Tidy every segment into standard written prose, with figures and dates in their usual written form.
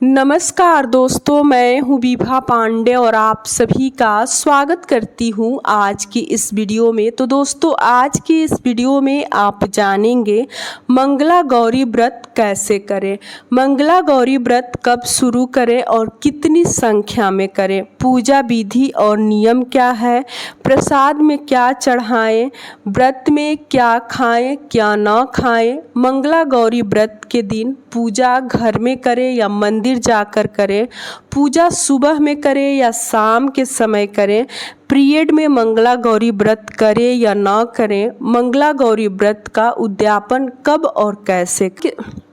नमस्कार दोस्तों, मैं हूँ विभा पांडे और आप सभी का स्वागत करती हूँ आज की इस वीडियो में। तो दोस्तों, आज की इस वीडियो में आप जानेंगे मंगला गौरी व्रत कैसे करें, मंगला गौरी व्रत कब शुरू करें और कितनी संख्या में करें, पूजा विधि और नियम क्या है, प्रसाद में क्या चढ़ाएं, व्रत में क्या खाएं क्या ना खाएं, मंगला गौरी व्रत के दिन पूजा घर में करें या मंदिर जाकर करें, पूजा सुबह में करें या शाम के समय करें, पीरियड में मंगला गौरी व्रत करें या ना करें, मंगला गौरी व्रत का उद्यापन कब और कैसे,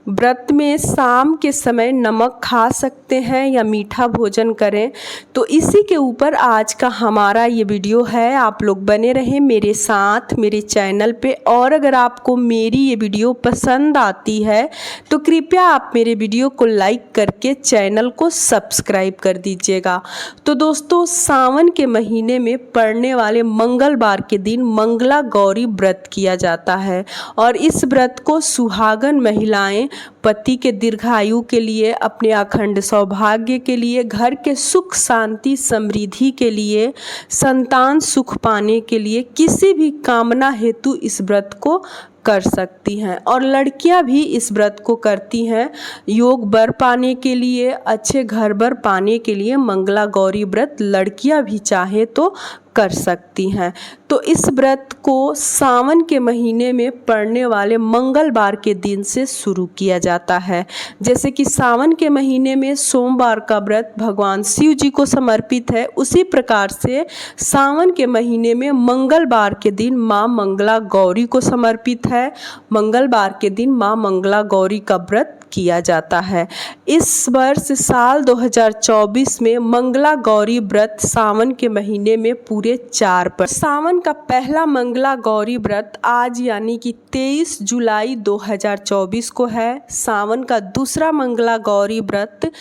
व्रत में शाम के समय नमक खा सकते हैं या मीठा भोजन करें। तो इसी के ऊपर आज का हमारा ये वीडियो है। आप लोग बने रहें मेरे साथ मेरे चैनल पे, और अगर आपको मेरी ये वीडियो पसंद आती है तो कृपया आप मेरे वीडियो को लाइक करके चैनल को सब्सक्राइब कर दीजिएगा। तो दोस्तों, सावन के महीने में पड़ने वाले मंगलवार के दिन मंगला गौरी व्रत किया जाता है और इस व्रत को सुहागन महिलाएं पति के दीर्घायु के लिए, अपने अखंड सौभाग्य के लिए, घर के सुख शांति समृद्धि के लिए, संतान सुख पाने के लिए, किसी भी कामना हेतु इस व्रत को कर सकती हैं। और लड़कियां भी इस व्रत को करती हैं योग वर पाने के लिए, अच्छे घर वर पाने के लिए मंगला गौरी व्रत लड़कियां भी चाहे तो कर सकती हैं। तो इस व्रत को सावन के महीने में पड़ने वाले मंगलवार के दिन से शुरू किया जाता है। जैसे कि सावन के महीने में सोमवार का व्रत भगवान शिव जी को समर्पित है, उसी प्रकार से सावन के महीने में मंगलवार के दिन माँ मंगला गौरी को समर्पित है। मंगलवार के दिन माँ मंगला गौरी का व्रत किया जाता है। इस वर्ष साल 2024 में मंगला गौरी व्रत सावन के महीने में पूरे 4 पर। सावन का पहला मंगला गौरी व्रत आज यानी कि 23 जुलाई 2024 को है। सावन का दूसरा मंगला गौरी व्रत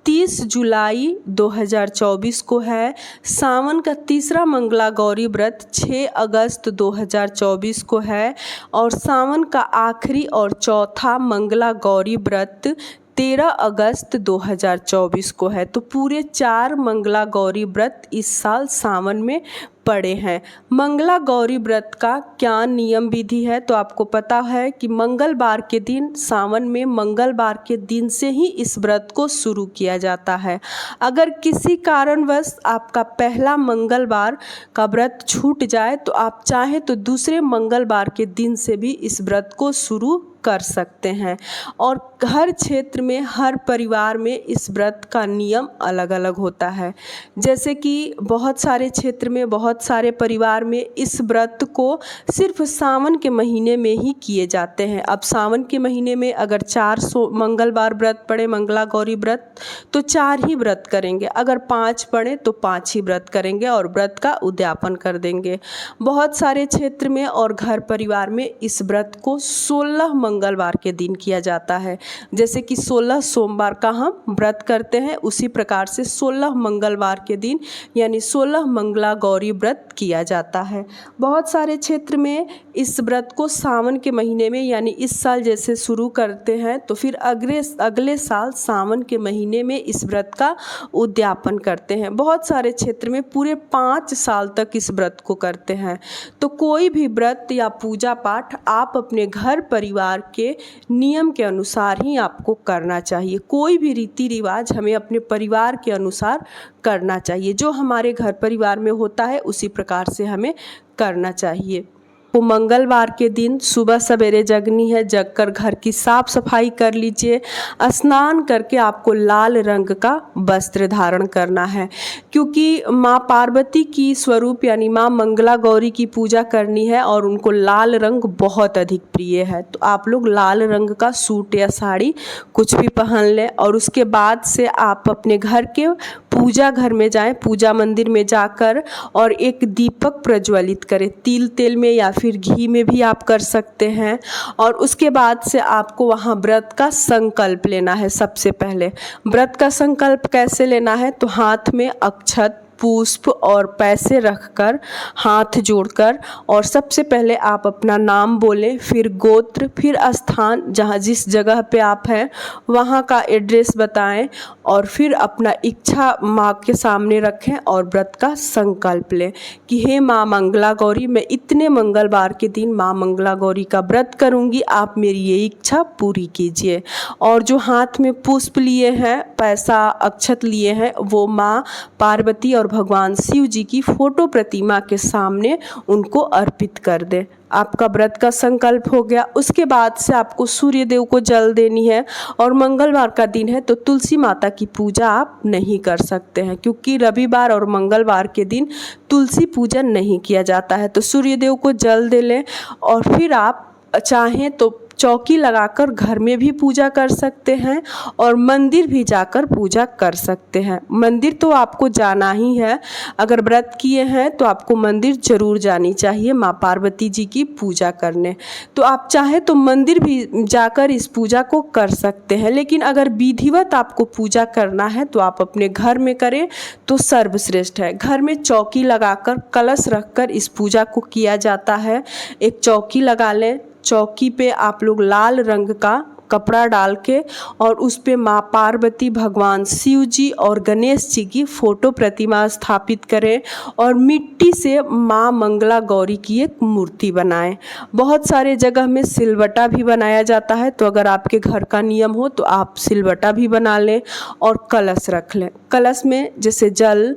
30 जुलाई 2024 को है। सावन का तीसरा मंगला गौरी व्रत 6 अगस्त 2024 को है और सावन का आखिरी और चौथा मंगला गौरी व्रत 13 अगस्त 2024 को है। तो पूरे 4 मंगला गौरी व्रत इस साल सावन में पड़े हैं। मंगला गौरी व्रत का क्या नियम विधि है, तो आपको पता है कि मंगलवार के दिन, सावन में मंगलवार के दिन से ही इस व्रत को शुरू किया जाता है। अगर किसी कारणवश आपका पहला मंगलवार का व्रत छूट जाए तो आप चाहे तो दूसरे मंगलवार के दिन से भी इस व्रत को शुरू कर सकते हैं। और हर क्षेत्र में, हर परिवार में इस व्रत का नियम अलग अलग होता है। जैसे कि बहुत सारे क्षेत्र में, बहुत सारे परिवार में इस व्रत को सिर्फ सावन के महीने में ही किए जाते हैं। अब सावन के महीने में अगर 4 मंगलवार व्रत पड़े मंगला गौरी व्रत तो 4 ही व्रत करेंगे, अगर 5 पड़े तो 5 ही व्रत करेंगे और व्रत का उद्यापन कर देंगे। बहुत सारे क्षेत्र में और घर परिवार में इस व्रत को 16 मंगलवार के दिन किया जाता है। जैसे कि 16 सोमवार का हम व्रत करते हैं, उसी प्रकार से 16 मंगलवार के दिन यानी 16 मंगला गौरी व्रत किया जाता है। बहुत सारे क्षेत्र में इस व्रत को सावन के महीने में यानी इस साल जैसे शुरू करते हैं तो फिर अगले साल सावन के महीने में इस व्रत का उद्यापन करते हैं। बहुत सारे क्षेत्र में पूरे 5 साल तक इस व्रत को करते हैं। तो कोई भी व्रत या पूजा पाठ आप अपने घर परिवार के नियम के अनुसार ही आपको करना चाहिए। कोई भी रीति रिवाज हमें अपने परिवार के अनुसार करना चाहिए। जो हमारे घर परिवार में होता है उसी प्रकार से हमें करना चाहिए। तो मंगलवार के दिन सुबह सवेरे जगनी है, जगकर घर की साफ सफाई कर लीजिए। स्नान करके आपको लाल रंग का वस्त्र धारण करना है, क्योंकि माँ पार्वती की स्वरूप यानी माँ मंगला गौरी की पूजा करनी है और उनको लाल रंग बहुत अधिक प्रिय है। तो आप लोग लाल रंग का सूट या साड़ी कुछ भी पहन लें और उसके बाद से आप अपने घर के पूजा घर में जाएं, पूजा मंदिर में जाकर और एक दीपक प्रज्वलित करें। तिल तेल में या फिर घी में भी आप कर सकते हैं। और उसके बाद से आपको वहाँ व्रत का संकल्प लेना है। सबसे पहले व्रत का संकल्प कैसे लेना है, तो हाथ में अक्षत, पुष्प और पैसे रखकर हाथ जोड़कर, और सबसे पहले आप अपना नाम बोलें, फिर गोत्र, फिर स्थान जहाँ जिस जगह पे आप हैं वहाँ का एड्रेस बताएं, और फिर अपना इच्छा माँ के सामने रखें और व्रत का संकल्प लें कि हे माँ मंगला गौरी, मैं इतने मंगलवार के दिन माँ मंगला गौरी का व्रत करूँगी, आप मेरी ये इच्छा पूरी कीजिए। और जो हाथ में पुष्प लिए हैं, पैसा अक्षत लिए हैं, वो माँ पार्वती और भगवान शिव जी की फोटो प्रतिमा के सामने उनको अर्पित कर दें। आपका व्रत का संकल्प हो गया। उसके बाद से आपको सूर्य देव को जल देनी है, और मंगलवार का दिन है तो तुलसी माता की पूजा आप नहीं कर सकते हैं, क्योंकि रविवार और मंगलवार के दिन तुलसी पूजन नहीं किया जाता है। तो सूर्य देव को जल दे लें, और फिर आप चाहें तो चौकी लगाकर घर में भी पूजा कर सकते हैं और मंदिर भी जाकर पूजा कर सकते हैं। मंदिर तो आपको जाना ही है, अगर व्रत किए हैं तो आपको मंदिर जरूर जानी चाहिए माँ पार्वती जी की पूजा करने। तो आप चाहे तो मंदिर भी जाकर इस पूजा को कर सकते हैं, लेकिन अगर विधिवत आपको पूजा करना है तो आप अपने घर में करें तो सर्वश्रेष्ठ है। घर में चौकी लगाकर कलश रखकर इस पूजा को किया जाता है। एक चौकी लगा लें, चौकी पे आप लोग लाल रंग का कपड़ा डाल के और उस पे माँ पार्वती, भगवान शिव जी और गणेश जी की फोटो प्रतिमा स्थापित करें और मिट्टी से माँ मंगला गौरी की एक मूर्ति बनाएं। बहुत सारे जगह में सिलवटा भी बनाया जाता है, तो अगर आपके घर का नियम हो तो आप सिलवटा भी बना लें और कलश रख लें। कलश में जैसे जल,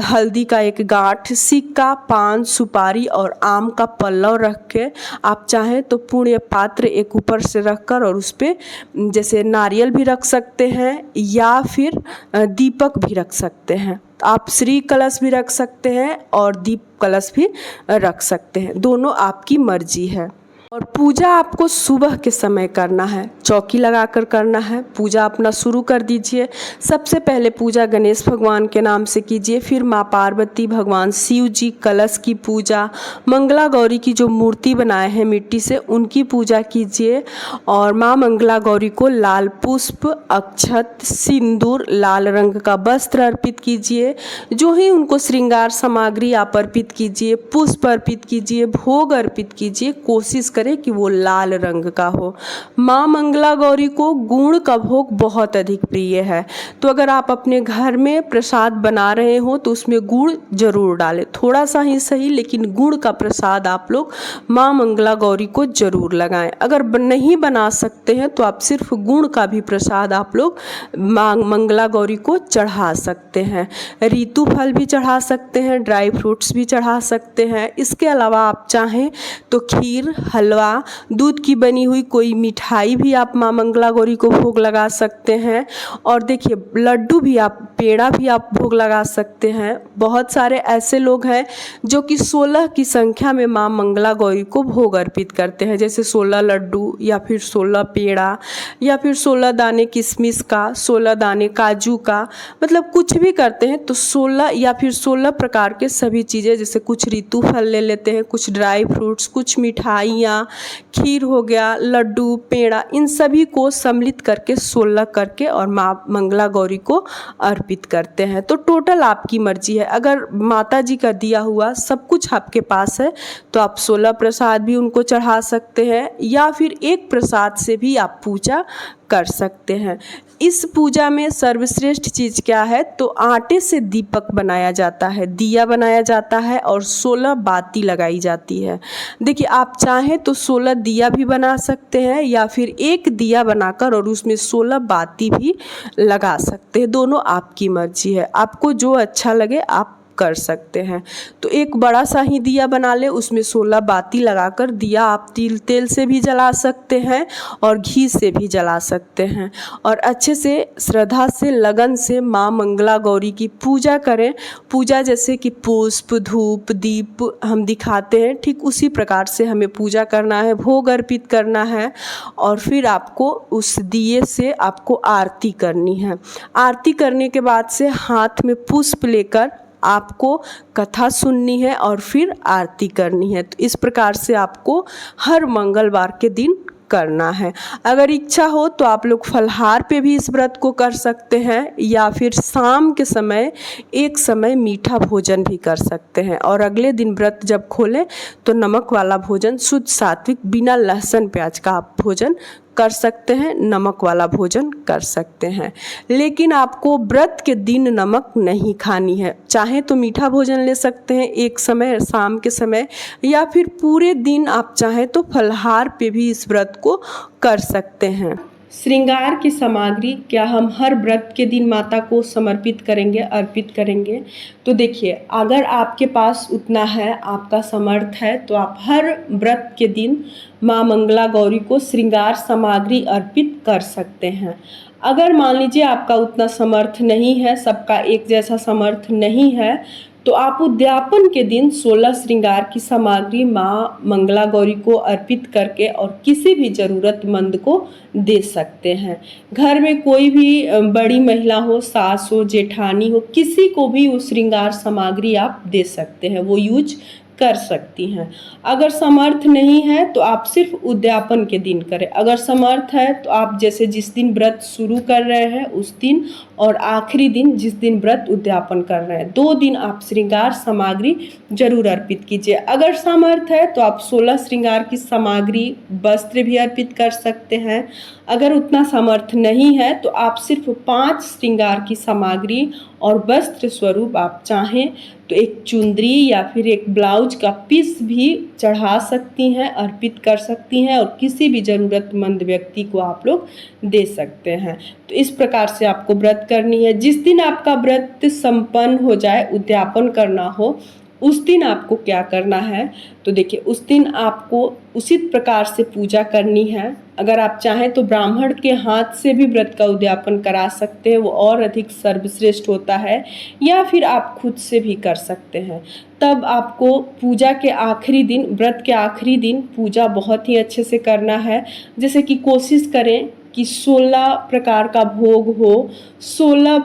हल्दी का एक गांठ, सिक्का, पान, सुपारी और आम का पल्लव रख के आप चाहें तो पुण्य पात्र एक ऊपर से रखकर और उस पे जैसे नारियल भी रख सकते हैं या फिर दीपक भी रख सकते हैं। आप श्री कलश भी रख सकते हैं और दीप कलश भी रख सकते हैं, दोनों आपकी मर्जी है। और पूजा आपको सुबह के समय करना है, चौकी लगाकर करना है। पूजा अपना शुरू कर दीजिए। सबसे पहले पूजा गणेश भगवान के नाम से कीजिए, फिर माँ पार्वती, भगवान शिव जी, कलश की पूजा, मंगला गौरी की जो मूर्ति बनाए हैं मिट्टी से उनकी पूजा कीजिए। और माँ मंगला गौरी को लाल पुष्प, अक्षत, सिंदूर, लाल रंग का वस्त्र अर्पित कीजिए। जो ही उनको श्रृंगार सामग्री आप अर्पित कीजिए, पुष्प अर्पित कीजिए, भोग अर्पित कीजिए, कोशिश करें कि वो लाल रंग का हो। माँ मंगला गौरी को गुड़ का भोग बहुत अधिक प्रिय है, तो अगर आप अपने घर में प्रसाद बना रहे हो तो उसमें गुड़ जरूर डालें, थोड़ा सा ही सही, लेकिन गुड़ का प्रसाद आप लोग माँ मंगला गौरी को जरूर लगाएं। अगर नहीं बना सकते हैं तो आप सिर्फ गुड़ का भी प्रसाद आप लोग माँ मंगला गौरी को चढ़ा सकते हैं। ऋतु फल भी चढ़ा सकते हैं, ड्राई फ्रूट्स भी चढ़ा सकते हैं। इसके अलावा आप चाहें तो खीर, हलवा, दूध की बनी हुई कोई मिठाई भी आप माँ मंगला गौरी को भोग लगा सकते हैं। और देखिए लड्डू भी आप, पेड़ा भी आप भोग लगा सकते हैं। बहुत सारे ऐसे लोग हैं जो कि 16 की संख्या में माँ मंगला गौरी को भोग अर्पित करते हैं, जैसे 16 लड्डू या फिर 16 पेड़ा या फिर 16 दाने किशमिश का, 16 दाने काजू का, मतलब कुछ भी करते हैं तो 16 या फिर 16 प्रकार के सभी चीज़ें, जैसे कुछ ऋतु फल ले लेते हैं, कुछ ड्राई फ्रूट्स, कुछ मिठाइयाँ, खीर हो गया, लड्डू, पेड़ा, इन सभी को सम्मिलित करके 16 करके और माँ मंगला गौरी को अर्पित करते हैं। तो टोटल आपकी मर्जी है, अगर माता जी का दिया हुआ सब कुछ आपके पास है तो आप 16 प्रसाद भी उनको चढ़ा सकते हैं या फिर एक प्रसाद से भी आप पूजा कर सकते हैं। इस पूजा में सर्वश्रेष्ठ चीज़ क्या है, तो आटे से दीपक बनाया जाता है, दिया बनाया जाता है और 16 बाती लगाई जाती है। देखिए आप चाहें तो 16 दिया भी बना सकते हैं या फिर एक दिया बनाकर और उसमें 16 बाती भी लगा सकते हैं, दोनों आपकी मर्जी है, आपको जो अच्छा लगे आप कर सकते हैं। तो एक बड़ा सा ही दिया बना ले, उसमें 16 बाती लगाकर दिया आप तेल से भी जला सकते हैं और घी से भी जला सकते हैं और अच्छे से श्रद्धा से, लगन से माँ मंगला गौरी की पूजा करें। पूजा जैसे कि पुष्प, धूप, दीप हम दिखाते हैं, ठीक उसी प्रकार से हमें पूजा करना है, भोग अर्पित करना है और फिर आपको उस दिए से आपको आरती करनी है। आरती करने के बाद से हाथ में पुष्प लेकर आपको कथा सुननी है और फिर आरती करनी है। तो इस प्रकार से आपको हर मंगलवार के दिन करना है। अगर इच्छा हो तो आप लोग फलाहार पे भी इस व्रत को कर सकते हैं या फिर शाम के समय एक समय मीठा भोजन भी कर सकते हैं। और अगले दिन व्रत जब खोलें तो नमक वाला भोजन, शुद्ध सात्विक बिना लहसुन प्याज का आप भोजन कर सकते हैं, नमक वाला भोजन कर सकते हैं। लेकिन आपको व्रत के दिन नमक नहीं खानी है। चाहे तो मीठा भोजन ले सकते हैं एक समय शाम के समय, या फिर पूरे दिन आप चाहें तो फलाहार पे भी इस व्रत को कर सकते हैं। श्रृंगार की सामग्री क्या हम हर व्रत के दिन माता को समर्पित करेंगे, अर्पित करेंगे? तो देखिए, अगर आपके पास उतना है, आपका समर्थ है, तो आप हर व्रत के दिन माँ मंगला गौरी को श्रृंगार सामग्री अर्पित कर सकते हैं। अगर मान लीजिए आपका उतना समर्थ नहीं है, सबका एक जैसा समर्थ नहीं है, तो आप उद्यापन के दिन 16 श्रृंगार की सामग्री माँ मंगला गौरी को अर्पित करके और किसी भी ज़रूरतमंद को दे सकते हैं। घर में कोई भी बड़ी महिला हो, सास हो, जेठानी हो, किसी को भी वो श्रृंगार सामग्री आप दे सकते हैं, वो यूज कर सकती हैं। अगर समर्थ नहीं है तो आप सिर्फ उद्यापन के दिन करें। अगर समर्थ है तो आप जैसे जिस दिन व्रत शुरू कर रहे हैं उस दिन और आखिरी दिन जिस दिन व्रत उद्यापन कर रहे हैं, 2 दिन आप श्रृंगार सामग्री जरूर अर्पित कीजिए। अगर समर्थ है तो आप 16 श्रृंगार की सामग्री, वस्त्र भी अर्पित कर सकते हैं। अगर उतना समर्थ नहीं है तो आप सिर्फ 5 श्रृंगार की सामग्री और वस्त्र स्वरूप आप चाहें तो एक चुंदरी या फिर एक ब्लाउज का पीस भी चढ़ा सकती हैं, अर्पित कर सकती हैं और किसी भी ज़रूरतमंद व्यक्ति को आप लोग दे सकते हैं। तो इस प्रकार से आपको व्रत करनी है। जिस दिन आपका व्रत संपन्न हो जाए, उद्यापन करना हो, उस दिन आपको क्या करना है? तो देखिए, उस दिन आपको उचित प्रकार से पूजा करनी है। अगर आप चाहें तो ब्राह्मण के हाथ से भी व्रत का उद्यापन करा सकते हैं, वो और अधिक सर्वश्रेष्ठ होता है, या फिर आप खुद से भी कर सकते हैं। तब आपको पूजा के आखिरी दिन, व्रत के आखिरी दिन पूजा बहुत ही अच्छे से करना है। जैसे कि कोशिश करें कि 16 प्रकार का भोग हो, 16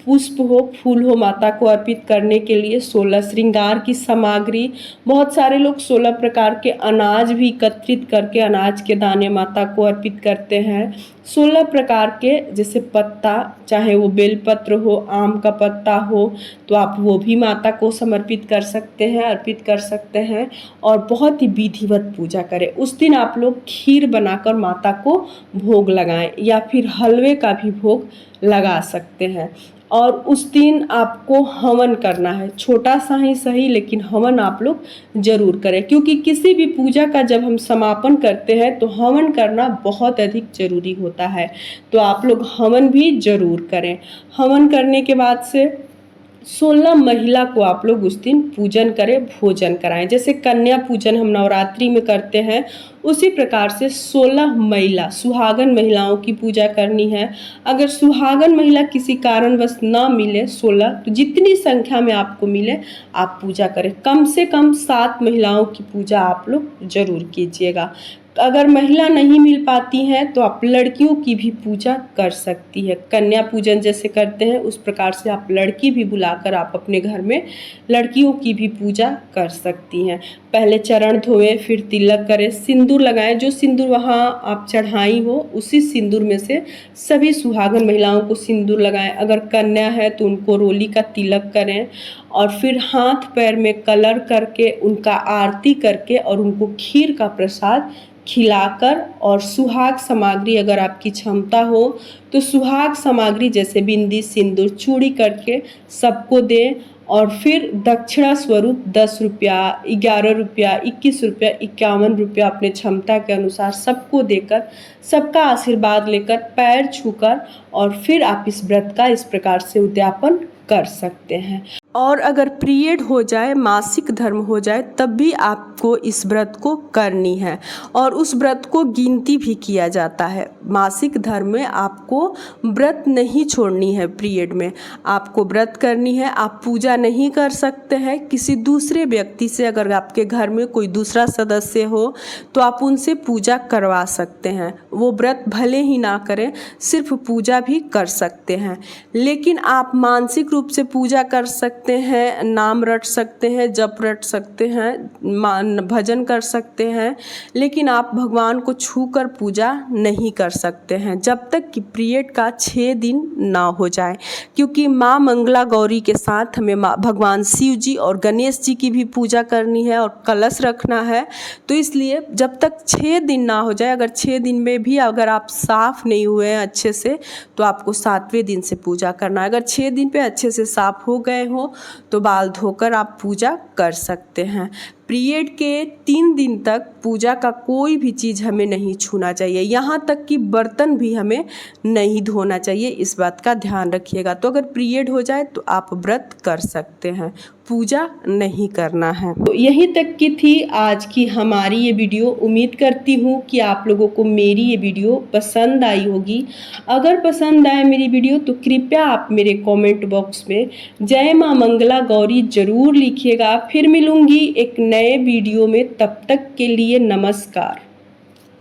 पुष्प हो, फूल हो माता को अर्पित करने के लिए, 16 श्रृंगार की सामग्री। बहुत सारे लोग 16 प्रकार के अनाज भी एकत्रित करके अनाज के दाने माता को अर्पित करते हैं। 16 प्रकार के जैसे पत्ता, चाहे वो बेलपत्र हो, आम का पत्ता हो, तो आप वो भी माता को समर्पित कर सकते हैं, अर्पित कर सकते हैं और बहुत ही विधिवत पूजा करें। उस दिन आप लोग खीर बनाकर माता को भोग लगाएं या फिर हलवे का भी भोग लगा सकते हैं। और उस दिन आपको हवन करना है, छोटा सा ही सही लेकिन हवन आप लोग जरूर करें, क्योंकि किसी भी पूजा का जब हम समापन करते हैं तो हवन करना बहुत अधिक जरूरी होता है। तो आप लोग हवन भी जरूर करें। हवन करने के बाद से 16 महिला को आप लोग उस दिन पूजन करें, भोजन कराएं। जैसे कन्या पूजन हम नवरात्रि में करते हैं, उसी प्रकार से 16 महिला, सुहागन महिलाओं की पूजा करनी है। अगर सुहागन महिला किसी कारणवश ना मिले 16, तो जितनी संख्या में आपको मिले आप पूजा करें। कम से कम 7 महिलाओं की पूजा आप लोग जरूर कीजिएगा। अगर महिला नहीं मिल पाती हैं तो आप लड़कियों की भी पूजा कर सकती है। कन्या पूजन जैसे करते हैं उस प्रकार से आप लड़की भी बुलाकर आप अपने घर में लड़कियों की भी पूजा कर सकती हैं। पहले चरण धोएं, फिर तिलक करें, सिंदूर लगाएं। जो सिंदूर वहाँ आप चढ़ाई हो उसी सिंदूर में से सभी सुहागन महिलाओं को सिंदूर लगाएं। अगर कन्या है तो उनको रोली का तिलक करें और फिर हाथ पैर में कलर करके उनका आरती करके और उनको खीर का प्रसाद खिलाकर और सुहाग सामग्री अगर आपकी क्षमता हो तो सुहाग सामग्री जैसे बिंदी, सिंदूर, चूड़ी करके सबको दें। और फिर दक्षिणा स्वरूप 10 रुपया, 11 रुपया, 21 रुपया, 51 रुपया अपने क्षमता के अनुसार सबको देकर, सबका आशीर्वाद लेकर, पैर छूकर और फिर आप इस व्रत का इस प्रकार से उद्यापन कर सकते हैं। और अगर पीरियड हो जाए, मासिक धर्म हो जाए, तब भी आपको इस व्रत को करनी है और उस व्रत को गिनती भी किया जाता है। मासिक धर्म में आपको व्रत नहीं छोड़नी है, पीरियड में आपको व्रत करनी है। आप पूजा नहीं कर सकते हैं किसी दूसरे व्यक्ति से। अगर आपके घर में कोई दूसरा सदस्य हो तो आप उनसे पूजा करवा सकते हैं। वो व्रत भले ही ना करें, सिर्फ पूजा भी कर सकते हैं। लेकिन आप मानसिक रूप रूप से पूजा कर सकते हैं, नाम रट सकते हैं, जप रट सकते हैं, भजन कर सकते हैं, लेकिन आप भगवान को छूकर पूजा नहीं कर सकते हैं जब तक कि पीरियड का 6 दिन ना हो जाए। क्योंकि माँ मंगला गौरी के साथ हमें भगवान शिव जी और गणेश जी की भी पूजा करनी है और कलश रखना है। तो इसलिए जब तक 6 दिन ना हो जाए, अगर 6 दिन में भी अगर आप साफ़ नहीं हुए हैं अच्छे से, तो आपको 7वें दिन से पूजा करना है। अगर 6 दिन पे अच्छे से साफ़ हो गए हो तो बाल धोकर आप पूजा कर सकते हैं। पीरियड के 3 दिन तक पूजा का कोई भी चीज़ हमें नहीं छूना चाहिए, यहाँ तक कि बर्तन भी हमें नहीं धोना चाहिए, इस बात का ध्यान रखिएगा। तो अगर पीरियड हो जाए तो आप व्रत कर सकते हैं, पूजा नहीं करना है। तो यहीं तक की थी आज की हमारी ये वीडियो। उम्मीद करती हूँ कि आप लोगों को मेरी ये वीडियो पसंद आई होगी। अगर पसंद आए मेरी वीडियो तो कृपया आप मेरे कमेंट बॉक्स में जय माँ मंगला गौरी ज़रूर लिखिएगा। फिर मिलूँगी एक नए वीडियो में, तब तक के लिए नमस्कार।